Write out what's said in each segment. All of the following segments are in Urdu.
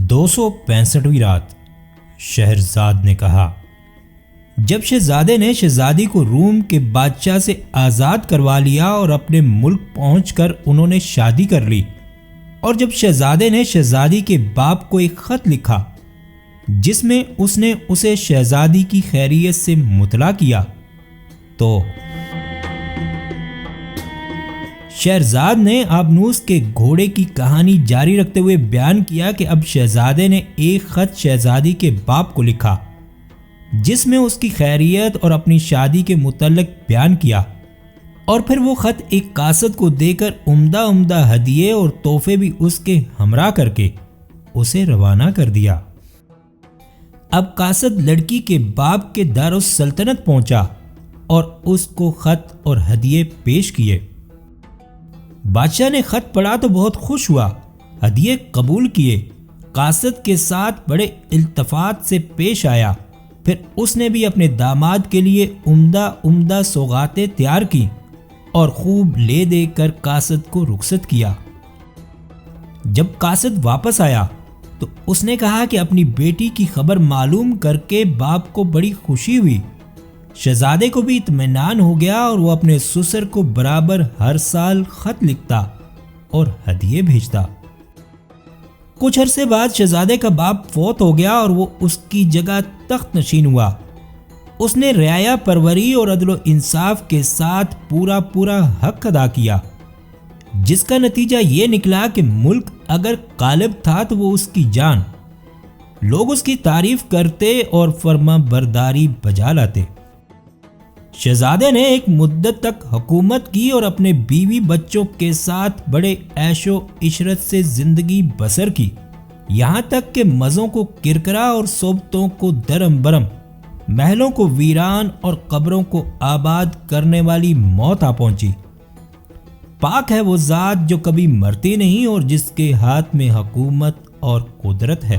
265ویں رات شہرزاد نے کہا، جب شہزادے نے شہزادی کو روم کے بادشاہ سے آزاد کروا لیا اور اپنے ملک پہنچ کر انہوں نے شادی کر لی، اور جب شہزادے نے شہزادی کے باپ کو ایک خط لکھا جس میں اس نے اسے شہزادی کی خیریت سے مطلع کیا، تو شہرزاد نے آبنوس کے گھوڑے کی کہانی جاری رکھتے ہوئے بیان کیا کہ اب شہزادے نے ایک خط شہزادی کے باپ کو لکھا جس میں اس کی خیریت اور اپنی شادی کے متعلق بیان کیا، اور پھر وہ خط ایک قاصد کو دے کر عمدہ ہدیے اور تحفے بھی اس کے ہمراہ کر کے اسے روانہ کر دیا۔ اب قاصد لڑکی کے باپ کے دارالسلطنت پہنچا اور اس کو خط اور ہدیے پیش کیے۔ بادشاہ نے خط پڑھا تو بہت خوش ہوا، ہدیے قبول کیے، قاصد کے ساتھ بڑے التفات سے پیش آیا، پھر اس نے بھی اپنے داماد کے لیے عمدہ سوغاتیں تیار کی اور خوب لے دے کر قاصد کو رخصت کیا۔ جب قاصد واپس آیا تو اس نے کہا کہ اپنی بیٹی کی خبر معلوم کر کے باپ کو بڑی خوشی ہوئی، شہزادے کو بھی اطمینان ہو گیا اور وہ اپنے سسر کو برابر ہر سال خط لکھتا اور ہدیے بھیجتا۔ کچھ عرصے بعد شہزادے کا باپ فوت ہو گیا اور وہ اس کی جگہ تخت نشین ہوا۔ اس نے رعایا پروری اور عدل و انصاف کے ساتھ پورا حق ادا کیا، جس کا نتیجہ یہ نکلا کہ ملک اگر غالب تھا تو وہ اس کی جان، لوگ اس کی تعریف کرتے اور فرما برداری بجا لاتے۔ شہزادے نے ایک مدت تک حکومت کی اور اپنے بیوی بچوں کے ساتھ بڑے عیش و عشرت سے زندگی بسر کی، یہاں تک کہ مزوں کو کرکرا اور صوبتوں کو درم برم، محلوں کو ویران اور قبروں کو آباد کرنے والی موت آ پہنچی۔ پاک ہے وہ ذات جو کبھی مرتی نہیں اور جس کے ہاتھ میں حکومت اور قدرت ہے۔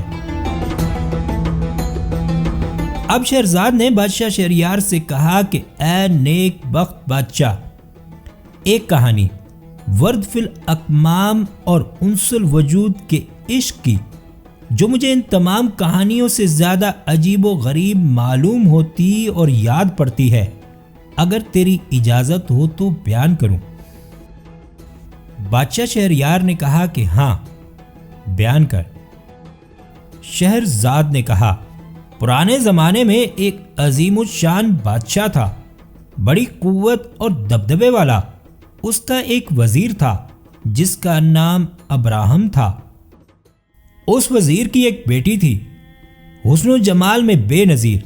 اب شہرزاد نے بادشاہ شہریار سے کہا کہ اے نیک بخت بادشاہ، ایک کہانی ورد فی الاکمام اور انس الوجود کے عشق کی جو مجھے ان تمام کہانیوں سے زیادہ عجیب و غریب معلوم ہوتی اور یاد پڑتی ہے، اگر تیری اجازت ہو تو بیان کروں۔ بادشاہ شہریار نے کہا کہ ہاں، بیان کر۔ شہرزاد نے کہا، پرانے زمانے میں ایک عظیم الشان بادشاہ تھا، بڑی قوت اور دبدبے والا۔ اس کا ایک وزیر تھا جس کا نام ابراہم تھا۔ اس وزیر کی ایک بیٹی تھی، حسن و جمال میں بے نظیر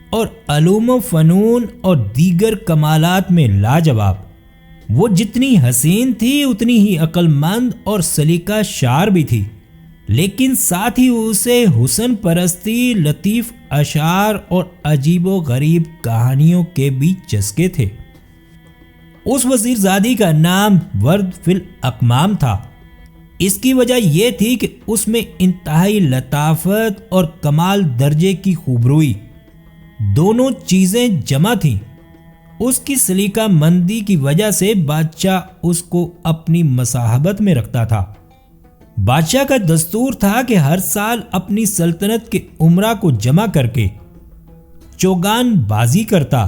اور علوم و فنون اور دیگر کمالات میں لاجواب۔ وہ جتنی حسین تھی اتنی ہی عقل مند اور سلیقہ شعر بھی تھی، لیکن ساتھ ہی اسے حسن پرستی، لطیف اشعار اور عجیب و غریب کہانیوں کے بھی چسکے تھے۔ اس وزیر زادی کا نام ورد فی الاکمام تھا۔ اس کی وجہ یہ تھی کہ اس میں انتہائی لطافت اور کمال درجے کی خوبروئی، دونوں چیزیں جمع تھیں۔ اس کی سلیقہ مندی کی وجہ سے بادشاہ اس کو اپنی مصاحبت میں رکھتا تھا۔ بادشاہ کا دستور تھا کہ ہر سال اپنی سلطنت کے امراء کو جمع کر کے چوگان بازی کرتا۔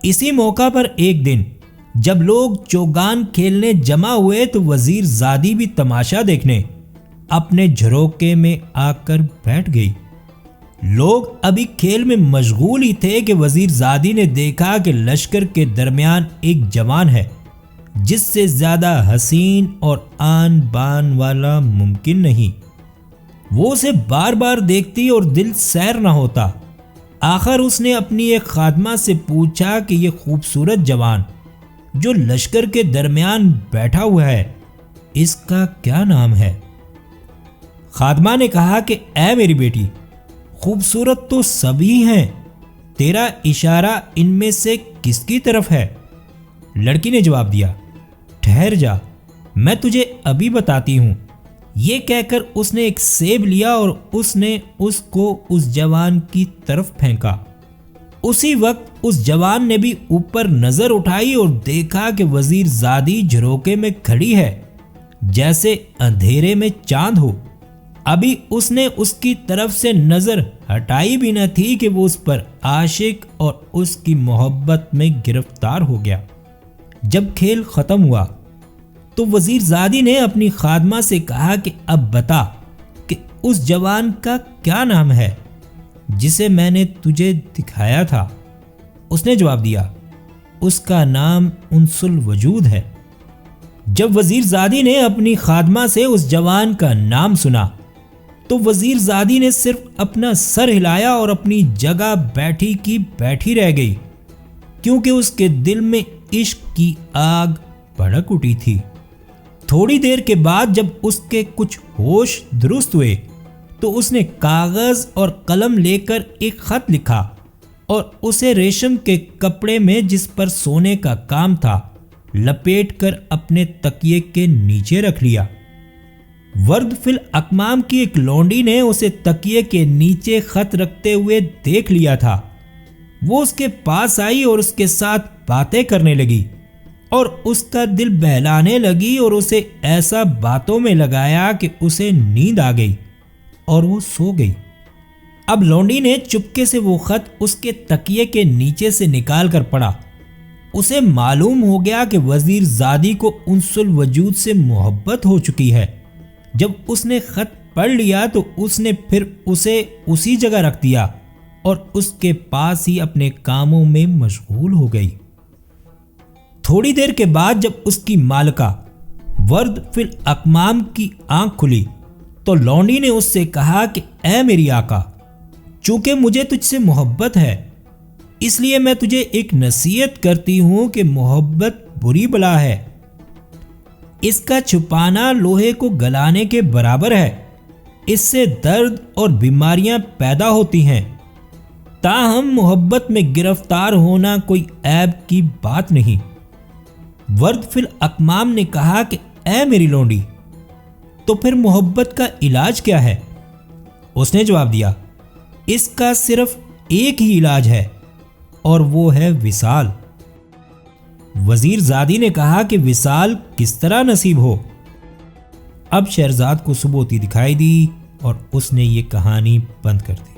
اسی موقع پر ایک دن جب لوگ چوگان کھیلنے جمع ہوئے تو وزیر زادی بھی تماشا دیکھنے اپنے جھروکے میں آ کر بیٹھ گئی۔ لوگ ابھی کھیل میں مشغول ہی تھے کہ وزیر زادی نے دیکھا کہ لشکر کے درمیان ایک جوان ہے جس سے زیادہ حسین اور آن بان والا ممکن نہیں۔ وہ اسے بار بار دیکھتی اور دل سیر نہ ہوتا۔ آخر اس نے اپنی ایک خادمہ سے پوچھا کہ یہ خوبصورت جوان جو لشکر کے درمیان بیٹھا ہوا ہے، اس کا کیا نام ہے؟ خادمہ نے کہا کہ اے میری بیٹی، خوبصورت تو سبھی ہیں، تیرا اشارہ ان میں سے کس کی طرف ہے؟ لڑکی نے جواب دیا، ٹھہر جا، میں تجھے ابھی بتاتی ہوں۔ یہ کہہ کر اس نے ایک سیب لیا اور اس نے اس کو اس جوان کی طرف پھینکا۔ اسی وقت اس جوان نے بھی اوپر نظر اٹھائی اور دیکھا کہ وزیر زادی جھروکے میں کھڑی ہے جیسے اندھیرے میں چاند ہو۔ ابھی اس نے اس کی طرف سے نظر ہٹائی بھی نہ تھی کہ وہ اس پر عاشق اور اس کی محبت میں گرفتار ہو گیا۔ جب کھیل ختم ہوا تو وزیر زادی نے اپنی خادمہ سے کہا کہ اب بتا کہ اس جوان کا کیا نام ہے جسے میں نے تجھے دکھایا تھا۔ اس نے جواب دیا، اس کا نام انس الوجود ہے۔ جب وزیر زادی نے اپنی خادمہ سے اس جوان کا نام سنا تو وزیر زادی نے صرف اپنا سر ہلایا اور اپنی جگہ بیٹھی کی بیٹھی رہ گئی، کیونکہ اس کے دل میں عشق کی آگ بھڑک اٹھی تھی۔ تھوڑی دیر کے بعد جب اس کے کچھ ہوش درست ہوئے تو اس نے کاغذ اور قلم لے کر ایک خط لکھا اور اسے ریشم کے کپڑے میں جس پر سونے کا کام تھا لپیٹ کر اپنے تکیے کے نیچے رکھ لیا۔ ورد فی الاکمام کی ایک لونڈی نے اسے تکیے کے نیچے خط رکھتے ہوئے دیکھ لیا تھا۔ وہ اس کے پاس آئی اور اس کے ساتھ باتیں کرنے لگی اور اس کا دل بہلانے لگی اور اسے ایسا باتوں میں لگایا کہ اسے نیند آ گئی اور وہ سو گئی۔ اب لونڈی نے چپکے سے وہ خط اس کے تکیے کے نیچے سے نکال کر پڑھا۔ اسے معلوم ہو گیا کہ وزیر زادی کو انس الوجود سے محبت ہو چکی ہے۔ جب اس نے خط پڑھ لیا تو اس نے پھر اسے اسی جگہ رکھ دیا اور اس کے پاس ہی اپنے کاموں میں مشغول ہو گئی۔ تھوڑی دیر کے بعد جب اس کی مالکہ ورد فی الاکمام کی آنکھ کھلی تو لونڈی نے اس سے کہا کہ اے میری آقا، چونکہ مجھے تجھ سے محبت ہے اس لیے میں تجھے ایک نصیحت کرتی ہوں کہ محبت بری بلا ہے، اس کا چھپانا لوہے کو گلانے کے برابر ہے، اس سے درد اور بیماریاں پیدا ہوتی ہیں۔ تاہم محبت میں گرفتار ہونا کوئی عیب کی بات نہیں۔ ورد فی الاکمام نے کہا کہ اے میری لونڈی، تو پھر محبت کا علاج کیا ہے؟ اس نے جواب دیا، اس کا صرف ایک ہی علاج ہے اور وہ ہے وصال۔ وزیر زادی نے کہا کہ وصال کس طرح نصیب ہو؟ اب شہرزاد کو صبح ہوتی دکھائی دی اور اس نے یہ کہانی بند کر دی۔